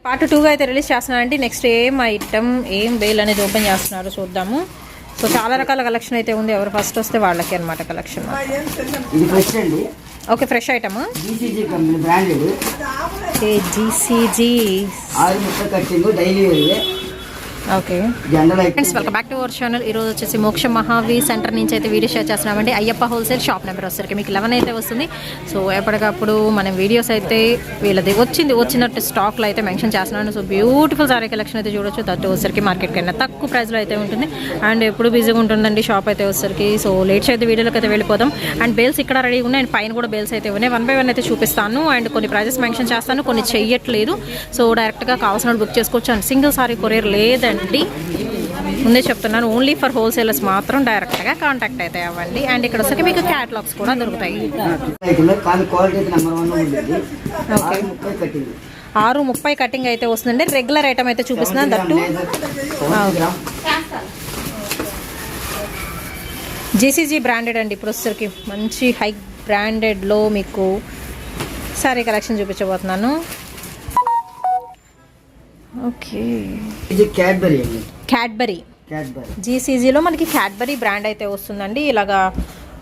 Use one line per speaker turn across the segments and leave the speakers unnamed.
Part 2గా అయితే release చేస్తున్నారండి. Next ఏం ఐటమ్ ఏం బేల్ అనేది ఓపెన్ చేస్తున్నారు చూద్దాము. సో చాలా రకాల కలెక్షన్ అయితే ఉంది. ఎవరు ఫస్ట్ వస్తే వాళ్ళకి అనమాట collection. Okay, fresh item
GCG company branded.
GCG
daily.
Okay friends, welcome back to our channel. ఈరోజు వచ్చేసి మోక్ష మహావీర్ సెంటర్ నుంచి అయితే వీడియో షేర్ చేస్తున్నామండి. అయ్యప్ప హోల్సేల్ షాప్ నెంబర్ వచ్చేసరికి మీకు 11 అయితే వస్తుంది. సో ఎప్పటికప్పుడు మనం వీడియోస్ అయితే వీళ్ళది వచ్చినట్టు స్టాక్లో అయితే మెన్షన్ చేస్తున్నాను. సో బ్యూటిఫుల్ సారీ కలెక్షన్ అయితే చూడొచ్చు. దట్ వచ్చేసరికి మార్కెట్ కన్నా తక్కువ ప్రైస్లో అయితే ఉంటుంది. అండ్ ఎప్పుడు బిజీగా ఉంటుందండి షాప్ అయితే వచ్చేసరికి. సో లేట్స్ అయితే వీడియోలోకి అయితే వెళ్ళిపోదాం. అండ్ బేల్స్ ఇక్కడ రెడీ ఉన్నాయి. అండ్ పైన కూడా బేల్స్ అయితే ఉన్నాయి. 1 by 1 అయితే చూపిస్తాను. అండ్ కొన్ని ప్రైజెస్ మెన్షన్ చేస్తాను, కొన్ని చెయ్యట్లేదు. సో డైరెక్ట్గా కావాల్సిన బుక్ చేసుకోవచ్చు. అండ్ సింగిల్ సారీ కొరియర్ లేదండి, ముందే చెప్తున్నాను. ఓన్లీ ఫర్ హోల్సేలర్స్ మాత్రం డైరెక్ట్గా కాంటాక్ట్ అయితే అవ్వండి. అండ్ ఇక్కడ వచ్చేసరికి మీకు క్యాటలాగ్స్ కూడా దొరుకుతాయి. 6:30 కటింగ్ అయితే వస్తుందండి. రెగ్యులర్ ఐటమ్ అయితే చూపిస్తున్నాను. దట్టు జీసీజీ బ్రాండెడ్ అండి. ఇప్పుడు వచ్చేసరికి మంచి హై బ్రాండెడ్లో మీకు సారీ కలెక్షన్ చూపించబోతున్నాను. ఓకే,
ఇది క్యాడ్బరీ
జీసీజీలో మనకి క్యాడ్బరీ బ్రాండ్ అయితే వస్తుందండి. ఇలాగా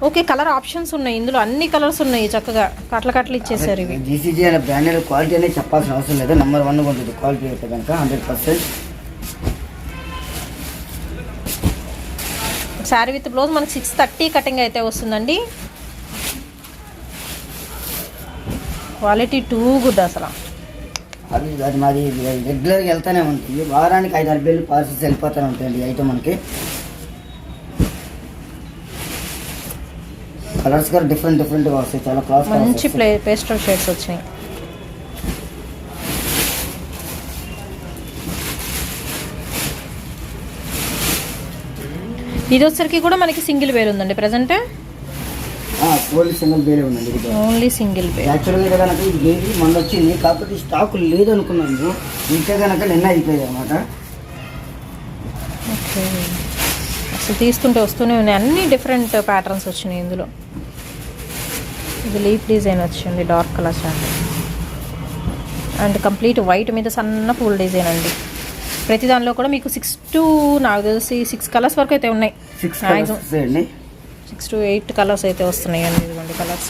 ఓకే, కలర్ ఆప్షన్స్ ఉన్నాయి. ఇందులో అన్ని కలర్స్ ఉన్నాయి. చక్కగా కట్లు ఇచ్చేసారు. ఇవి
జీసీజీ అనే బ్రాండెడ్ క్వాలిటీ అనేది చెప్పాల్సిన అవసరం లేదు. నెంబర్ 1 ఉంటుంది క్వాలిటీ అయితే కనుక 100%.
శారీ విత్ బ్లౌజ్ మనకి 6:30 కటింగ్ అయితే వస్తుందండి. క్వాలిటీ టూ గుడ్ అసలు.
అది మాది రెగ్యులర్గా వెళ్తూనే ఉంటుంది. వారానికి 5-6 బిల్లు పార్సల్స్ వెళ్ళిపోతూనే ఉంటాయండి. అయితే మనకి కలర్స్ కూడా డిఫరెంట్గా వస్తాయి. చాలా క్లాస్
మంచి పేస్టల్ షేడ్స్ వచ్చినాయి. ఇది వచ్చరికి కూడా మనకి సింగిల్ వేర్ ఉందండి ప్రజెంట్.
ఓన్లీ సింగిల్ బేలే ఉందండి.
Only single bale.
యాక్చువల్గా కనుక ఇది బేబీ మొన్న వచ్చింది, కాకపోతే స్టాక్ లేదు అనుకున్నాము. ఇంకా కనుక నిన్న అయిపోయింది అనమాట.
ఓకే, అసలు తీస్తుంటే వస్తూనే ఉన్నాయి. అన్ని డిఫరెంట్ ప్యాటర్న్స్ వచ్చినాయి ఇందులో. ఇది లీఫ్ డిజైన్ వచ్చింది, డార్క్ కలర్స్ అండి. అండ్ కంప్లీట్ వైట్ మీద సన్న పూల్ డిజైన్ అండి. ప్రతి దానిలో కూడా మీకు 6 కలర్స్ వరకు అయితే ఉన్నాయి. 6 to 8 కలర్స్ అయితే వస్తున్నాయండి. ఇదిగోండి కలర్స్.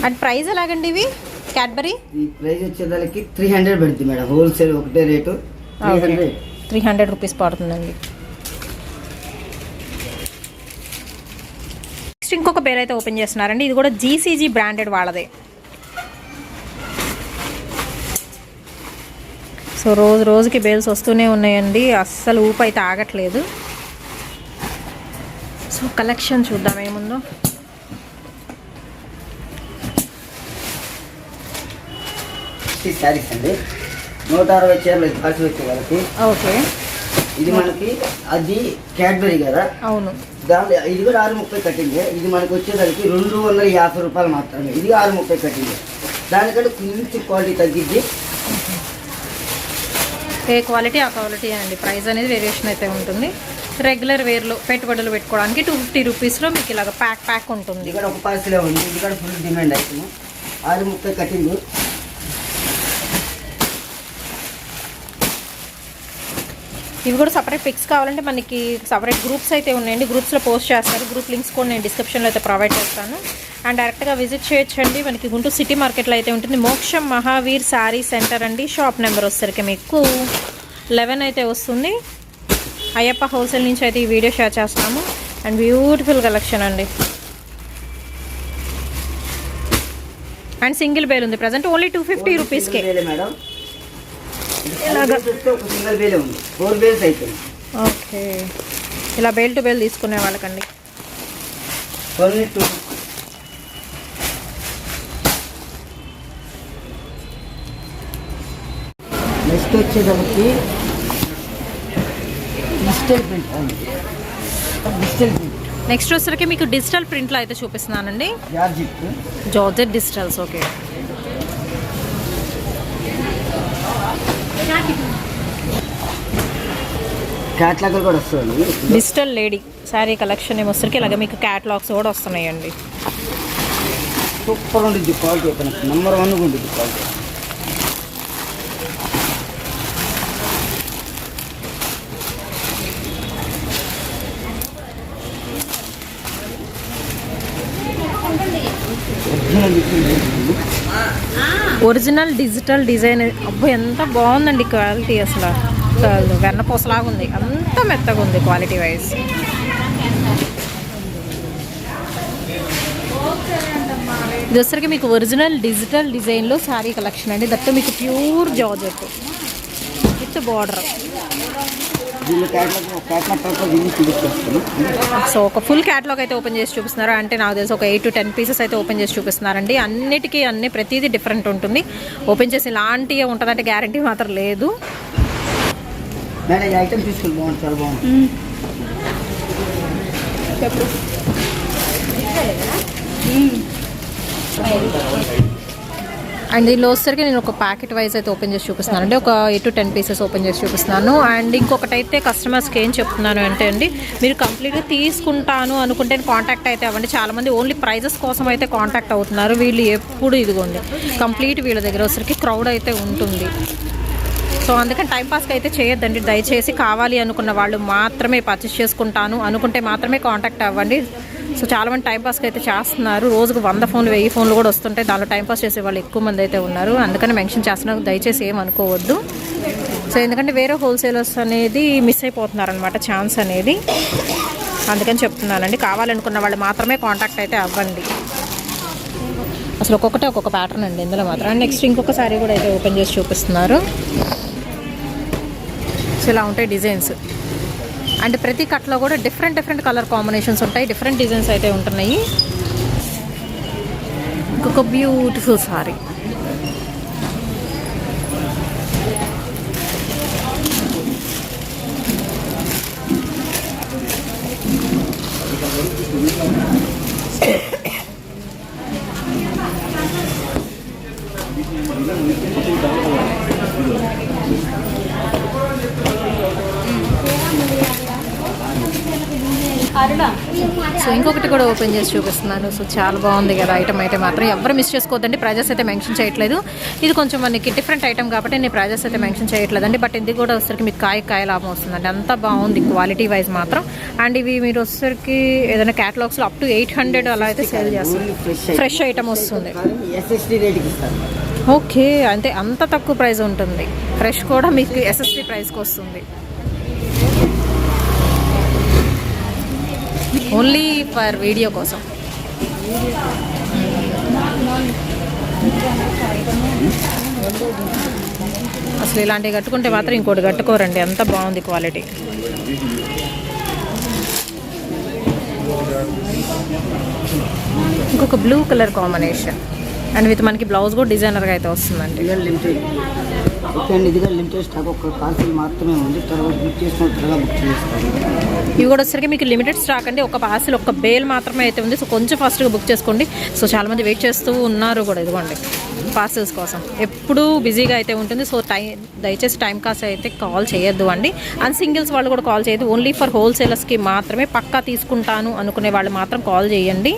అండ్ ప్రైస్ ఎలాగండి ఇవి? క్యాడ్బరీ
ఈ ప్రైస్ వచ్చేదానికి 300 పడుతుంది మేడం. హోల్సేల్ ఒకటే రేటు
300 రూపీస్ పడుతుందండి. నెక్స్ట్ ఇంకొక పేరు అయితే ఓపెన్ చేస్తున్నారండి. ఇది కూడా జీసీజీ బ్రాండెడ్ వాళ్ళదే. సో రోజుకి బేల్స్ వస్తూనే ఉన్నాయండి. అస్సలు ఊపు అయితే ఆగట్లేదు. సో కలెక్షన్ చూద్దాం ఏముందో.
శారీస్ అండి 160 చీరలు ఖర్చు వచ్చే వాళ్ళకి.
ఓకే,
ఇది మనకి అది క్యాడ్బరీ కదా.
అవును,
దాని ఇది కూడా 6:30 కట్టింగ్. ఇది మనకి వచ్చేసరికి 250 రూపాయలు మాత్రమే. ఇది 6:30 కట్టింగ్. దానికంటే కొంచెం క్వాలిటీ తగ్గిద్ది.
ఏ క్వాలిటీ ఆ క్వాలిటీ అండి. ప్రైస్ అనేది వేరియేషన్ అయితే ఉంటుంది. రెగ్యులర్ వేర్లో పెట్టుబడులు పెట్టుకోవడానికి 250 రూపీస్లో మీకు ఇలాగ ప్యాక్ ఉంటుంది.
ఇక్కడ ఒక పార్సలే ఉంది. ఇది కూడా ఫుల్ డిమాండ్ అవుతుంది. 6:30 కటింగ్.
ఇవి కూడా సపరేట్ పిక్స్ కావాలంటే మనకి సపరేట్ గ్రూప్స్ అయితే ఉన్నాయండి. గ్రూప్స్లో పోస్ట్ చేస్తారు. గ్రూప్ లింక్స్ కూడా నేను డిస్క్రిప్షన్లో అయితే ప్రొవైడ్ చేస్తాను. అండ్ డైరెక్ట్గా విజిట్ చేయొచ్చండి. మనకి గుంటూరు సిటీ మార్కెట్లో అయితే ఉంటుంది. మోక్షం మహావీర్ శారీ సెంటర్ అండి. షాప్ నెంబర్ వచ్చేసరికి మీకు 11 అయితే వస్తుంది. అయ్యప్ప హోల్సేల్ నుంచి అయితే ఈ వీడియో షేర్ చేస్తాము. అండ్ బ్యూటిఫుల్ కలెక్షన్ అండి. అండ్ సింగిల్ బేల్ ఉంది ప్రజెంట్ ఓన్లీ 250 రూపీస్కే. ఓకే, ఇలా బేల్ టు బేల్ తీసుకునే వాళ్ళకండి.
నెక్స్ట్ వచ్చేసరికి డిజిటల్ ప్రింట్.
నెక్స్ట్ వచ్చేసరికి మీకు డిజిటల్ ప్రింట్లో అయితే చూపిస్తున్నానండి. Georgette digitals. ఓకే,
క్యాట్లాగ్ కూడా వస్తుంది.
డిజిటల్ లేడీ శారీ కలెక్షన్ ఏమొసరికి ఇలాగ మీకు క్యాటలాగ్స్ కూడా వస్తున్నాయండి.
సూపర్ ఉంటుంది క్వాలిటీ, అయితే నెంబర్ 1 ఉంటుంది క్వాలిటీ.
Original digital design. అబ్బో ఎంత బాగుందండి క్వాలిటీ, అసలు వెన్నపూసలాగా ఉంది, అంత మెత్తగా ఉంది క్వాలిటీ వైజ్. ఇది వచ్చరికి మీకు ఒరిజినల్ డిజిటల్ డిజైన్లో శారీ కలెక్షన్ అండి. దట్టు మీకు pure georgette with border. So ఒక ఫుల్ క్యాటలాగ్ అయితే ఓపెన్ చేసి చూపిస్తున్నారు. అంటే నాకు తెలిసి ఒక 8 to 10 పీసెస్ అయితే ఓపెన్ చేసి చూపిస్తున్నారండి. అన్నిటికీ ప్రతిదీ డిఫరెంట్ ఉంటుంది. ఓపెన్ చేసి ఇలాంటివి ఉంటుందంటే గ్యారంటీ మాత్రం లేదు. అండ్ దీనిలో వచ్చేసరికి నేను ఒక ప్యాకెట్ వైజ్ అయితే ఓపెన్ చేసి చూపిస్తున్నాను అండి. ఒక 8 to 10 పీసెస్ ఓపెన్ చేసి చూపిస్తున్నాను. అండ్ ఇంకొకటైతే కస్టమర్స్కి ఏం చెప్తున్నాను అంటే అండి, మీరు కంప్లీట్గా తీసుకుంటాను అనుకుంటే కాంటాక్ట్ అయితే అవ్వండి. చాలామంది ఓన్లీ ప్రైజెస్ కోసం అయితే కాంటాక్ట్ అవుతున్నారు. వీళ్ళు ఎప్పుడు ఇదిగోండి కంప్లీట్ వీళ్ళ దగ్గర వచ్చేసరికి క్రౌడ్ అయితే ఉంటుంది. సో అందుకని టైంపాస్కి అయితే చేయొద్దండి. దయచేసి కావాలి అనుకున్న వాళ్ళు మాత్రమే పర్చేస్ చేసుకుంటాను అనుకుంటే మాత్రమే కాంటాక్ట్ అవ్వండి. సో చాలామంది టైంపాస్కి అయితే చేస్తున్నారు. రోజుకు 100 ఫోన్లు 1000 ఫోన్లు కూడా వస్తుంటాయి. దానిలో టైంపాస్ చేసే వాళ్ళు ఎక్కువ మంది అయితే ఉన్నారు. అందుకని మెన్షన్ చేస్తున్నారు, దయచేసి ఏం అనుకోవద్దు. సో ఎందుకంటే వేరే హోల్సేలర్స్ అనేది మిస్ అయిపోతున్నారనమాట ఛాన్స్ అనేది. అందుకని చెప్తున్నానండి, కావాలనుకున్న వాళ్ళు మాత్రమే కాంటాక్ట్ అయితే అవ్వండి. అసలు ఒక్కొక్క ప్యాటర్న్ అండి ఇందులో మాత్రం. అండ్ నెక్స్ట్ ఇంకొక సారీ కూడా అయితే ఓపెన్ చేసి చూపిస్తున్నారు. సో ఇలా ఉంటాయి డిజైన్స్. అండ్ ప్రతి కట్లో కూడా డిఫరెంట్ కలర్ కాంబినేషన్స్ ఉంటాయి, డిఫరెంట్ డిజైన్స్ అయితే ఉంటున్నాయి. ఇంకొక బ్యూటిఫుల్ సారీ. సో ఇంకొకటి కూడా ఓపెన్ చేసి చూపిస్తున్నాను. సో చాలా బాగుంది కదా ఐటమ్ అయితే మాత్రం. ఎవరు మిస్ చేసుకోవద్దండి. ప్రైజెస్ అయితే మెన్షన్ చేయట్లేదు. ఇది కొంచెం మనకి డిఫరెంట్ ఐటమ్ కాబట్టి నేను ప్రైజెస్ అయితే మెన్షన్ చేయట్లేదండి. బట్ ఇది కూడా వచ్చేసరికి మీకు కాయ లాభం వస్తుందండి. అంత బాగుంది క్వాలిటీ వైజ్ మాత్రం. అండ్ ఇవి మీరు వచ్చేసరికి ఏదైనా క్యాటలాగ్స్లో అప్ to 800 అలా అయితే సేల్ చేస్తుంది. ఫ్రెష్ ఐటమ్ వస్తుంది. ఓకే, అంటే అంత తక్కువ ప్రైస్ ఉంటుంది. ఫ్రెష్ కూడా మీకు SSD ప్రైస్కి వస్తుంది. ఓన్లీ ఫర్ వీడియో కోసం. అసలు ఇలాంటివి కట్టుకుంటే మాత్రం ఇంకోటి కట్టుకోరండి, అంత బాగుంది క్వాలిటీ. ఇంకొక blue colour combination and with మనకి బ్లౌజ్ కూడా డిజైనర్గా అయితే వస్తుందండి.
ఓకే అండి, ఇదిగా లిమిటెడ్ స్టాక్ ఒక పార్సల్ మాత్రమే ఉంది. తర్వాత బుక్ చేసుకున్న త్వరగా బుక్ చేసుకోండి.
ఇవి కూడా వచ్చరికి మీకు లిమిటెడ్ స్టాక్ అండి. ఒక పార్సల్ ఒక బేల్ మాత్రమే అయితే ఉంది. సో కొంచెం ఫాస్ట్గా బుక్ చేసుకోండి. సో చాలామంది వెయిట్ చేస్తూ ఉన్నారు కూడా ఇదిగోండి పార్సల్స్ కోసం. ఎప్పుడూ బిజీగా అయితే ఉంటుంది. సో దయచేసి టైం కాస్ట్ అయితే కాల్ చేయొద్దు అండి. అండ్ సింగిల్స్ వాళ్ళు కూడా కాల్ చేయొద్దు. ఓన్లీ ఫర్ హోల్సేలర్స్కి మాత్రమే. పక్కా తీసుకుంటాను అనుకునే వాళ్ళు మాత్రం కాల్ చేయండి.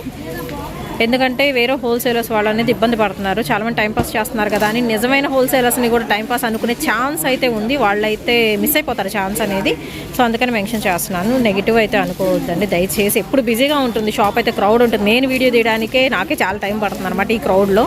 ఎందుకంటే వేరే హోల్సేలర్స్ వాళ్ళు అనేది ఇబ్బంది పడుతున్నారు. చాలామంది టైంపాస్ చేస్తున్నారు కదా అని నిజమైన హోల్సేలర్స్ని కూడా టైంపాస్ అనుకునే ఛాన్స్ అయితే ఉంది. వాళ్ళైతే మిస్ అయిపోతారు ఛాన్స్ అనేది. సో అందుకని మెన్షన్ చేస్తున్నాను. నెగిటివ్ అయితే అనుకోవద్దండి దయచేసి. ఎప్పుడు బిజీగా ఉంటుంది షాప్, అయితే క్రౌడ్ ఉంటుంది. నేను వీడియో తీయడానికే నాకే చాలా టైం పడుతుంది అనమాట ఈ క్రౌడ్లో.